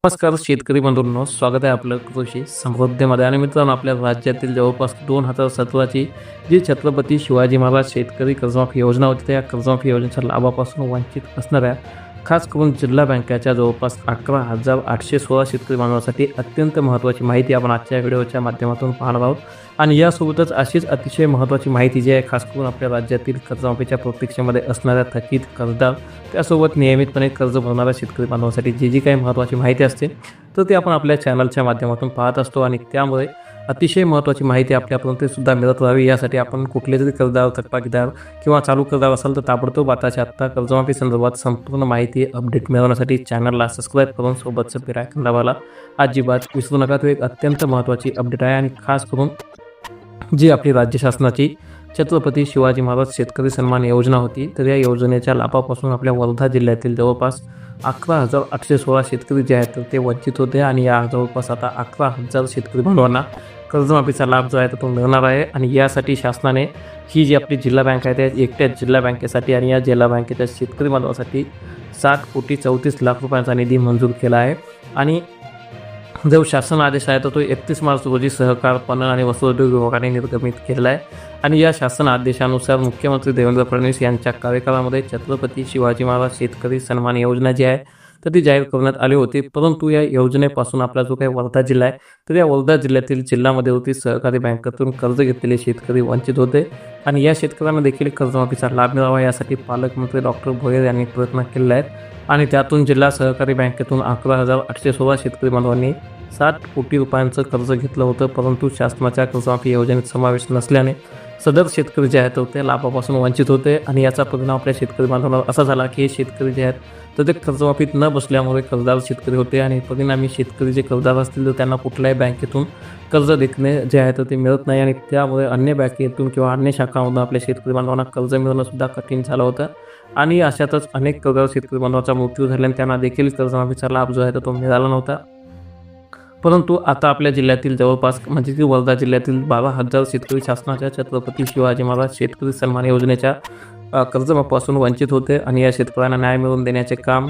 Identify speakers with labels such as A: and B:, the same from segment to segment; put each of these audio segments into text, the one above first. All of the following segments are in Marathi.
A: नमस्कार शेतकरी बंधूंनो, स्वागत आहे आपलं कृषी समृद्धीमध्ये. आणि मित्रांनो, आपल्या राज्यातील जवळपास 2017ची जी छत्रपती शिवाजी महाराज शेतकरी कर्जमाफी योजना होती, त्या कर्जमाफी योजनेच्या लाभापासून वंचित असणाऱ्या खास करून जिल्हा बँकेच्या जवळपास 11,816 शेतकरी बांधवांसाठी अत्यंत महत्त्वाची माहिती आपण आजच्या व्हिडिओच्या माध्यमातून पाहणार आहोत. आणि यासोबतच अशीच अतिशय महत्त्वाची माहिती जी आहे खास करून आपल्या राज्यातील कर्जमाफीच्या प्रतीक्षेमध्ये असणाऱ्या थकीत कर्जदार, त्यासोबत नियमितपणे कर्ज भरणाऱ्या शेतकरी बांधवांसाठी जी काही महत्त्वाची माहिती असते तर ती आपण आपल्या चॅनलच्या माध्यमातून पाहत असतो. आणि त्यामुळे अतिशय महत्त्वाची माहिती आपल्यापर्यंत सुद्धा मिळत राहावी यासाठी आपण कुठले जरी कर्जदार, थकबाकीदार किंवा चालू कर्जदार असाल तर ताबडतोब आताच्या आत्ता कर्जमाफी संदर्भात संपूर्ण माहिती अपडेट मिळवण्यासाठी चॅनलला सबस्क्राईब करून सोबतचं बेल आयकॉन दाबायला अजिबात विसरू नका. तो एक अत्यंत महत्त्वाची अपडेट आहे. आणि खास करून जी आपली राज्य शासनाची छत्रपती शिवाजी महाराज शेतकरी सन्मान योजना होती, तर या योजनेच्या लाभापासून आपल्या वर्धा जिल्ह्यातील जवळपास 11,816 शेतकरी जे आहेत तर ते वंचित होते. आणि या जवळपास आता 11,000 शेतकरी बांधवांना कर्जमाफीचा लाभ जो आहे तो मिळणार आहे. आणि यासाठी शासनाने ही जी आपली जिल्हा बँक आहे त्या एकट्याच जिल्हा बँकेसाठी आणि या जिल्हा बँकेच्या शेतकरी बांधवांसाठी 60,34,00,000 रुपयांचा निधी मंजूर केला आहे. आणि जो शासन आदेश आहे तर तो 31 मार्च रोजी सहकार, पणन आणि वस्त्रोद्योग विभागाने निर्गमित केलेला आहे. आणि या शासन आदेशानुसार मुख्यमंत्री देवेंद्र फडणवीस यांच्या कार्यकाळामध्ये छत्रपती शिवाजी महाराज शेतकरी सन्मान योजना जी आहे तर ती जाहीर करण्यात आली होती. परंतु या योजनेपासून आपला जो काही वर्धा जिल्हा आहे तर या वर्धा जिल्ह्यातील जिल्हा मध्यवर्ती सहकारी बँकेतून कर्ज घेतलेले शेतकरी वंचित होते. आणि या शेतकऱ्यांना देखील कर्जमाफीचा लाभ मिळावा यासाठी पालकमंत्री डॉक्टर भोयर यांनी प्रयत्न केले आहेत. आणि त्यातून जिल्हा सहकारी बँकेतून 11,816 शेतकरी बांधवांनी 60 कोटी रुपयांचं कर्ज घेतलं होतं. परंतु शासनाच्या कर्जमाफी योजनेत समावेश नसल्याने सदर शेतकरी जे आहेत ते लाभापासून वंचित होते. आणि याचा परिणाम आपल्या शेतकरी बांधवांना असा झाला की हे शेतकरी जे आहेत तर ते कर्जमाफीत न बसल्यामुळे कर्जदार शेतकरी होते. आणि परिणामी शेतकरी जे कर्जदार असतील तर त्यांना कुठल्याही बँकेतून कर्ज देखणे जे आहे तर ते मिळत नाही. आणि त्यामुळे अन्य बँकेतून किंवा अन्य शाखांमधून आपल्या शेतकरी बांधवांना कर्ज मिळणंसुद्धा कठीण झालं होतं. आणि अशातच अनेक कर्जदार शेतकरी बांधवांचा मृत्यू झाल्याने त्यांना देखील कर्जमाफीचा लाभ जो आहे तो मिळाला नव्हता. परंतु आता आपल्या जिल्ह्यातील जवळपास म्हणजे की वर्धा जिल्ह्यातील 12,000 शेतकरी शासनाच्या छत्रपती शिवाजी महाराज शेतकरी सन्मान योजनेच्या कर्जमाफीपासून वंचित होते. आणि या शेतकऱ्यांना न्याय मिळवून देण्याचे काम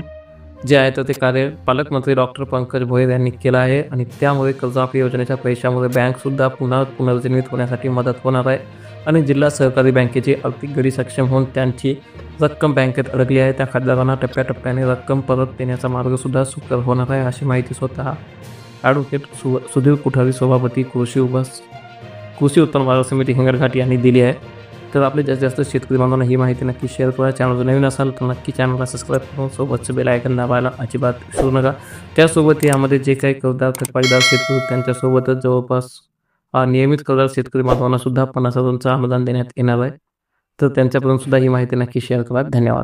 A: जे आहे तर ते कार्य पालकमंत्री डॉक्टर पंकज भोयर यांनी केलं आहे. आणि त्यामुळे कर्जमाफी योजनेच्या पैशामुळे बँकसुद्धा पुन्हा पुनर्जीवित होण्यासाठी मदत होणार आहे. आणि जिल्हा सहकारी बँकेची आर्थिक गडी सक्षम होऊन त्यांची रक्कम बँकेत अडकली आहे त्या खातेदारांना टप्प्याटप्प्याने रक्कम परत देण्याचा मार्गसुद्धा सुकर होणार आहे, अशी माहिती स्वतः ॲडव्होकेट सुधीर कुठारी, सभापती कृषी उत्पन्न बाजार समिती हिंगणघाट यांनी दिली आहे. तर आपले जास्तीत जास्त शेतकरी बांधवांना ही माहिती नक्की शेअर करा. चॅनल नवीन असाल तर नक्की चॅनलला सबस्क्राईब करून सोबतचं बेल आयकॉन दाबायला अजिबात विसरू नका. त्यासोबत यामध्ये जे काही कर्जदार, थकबाकीदार शेतकरी त्यांच्यासोबतच जवळपास नियमित कर्जदार शेतकरी बांधवांना सुद्धा 50,000चं अनुदान देण्यात येणार आहे. तर त्यांच्यापर्यंत सुद्धा ही माहिती नक्की शेअर करा. धन्यवाद.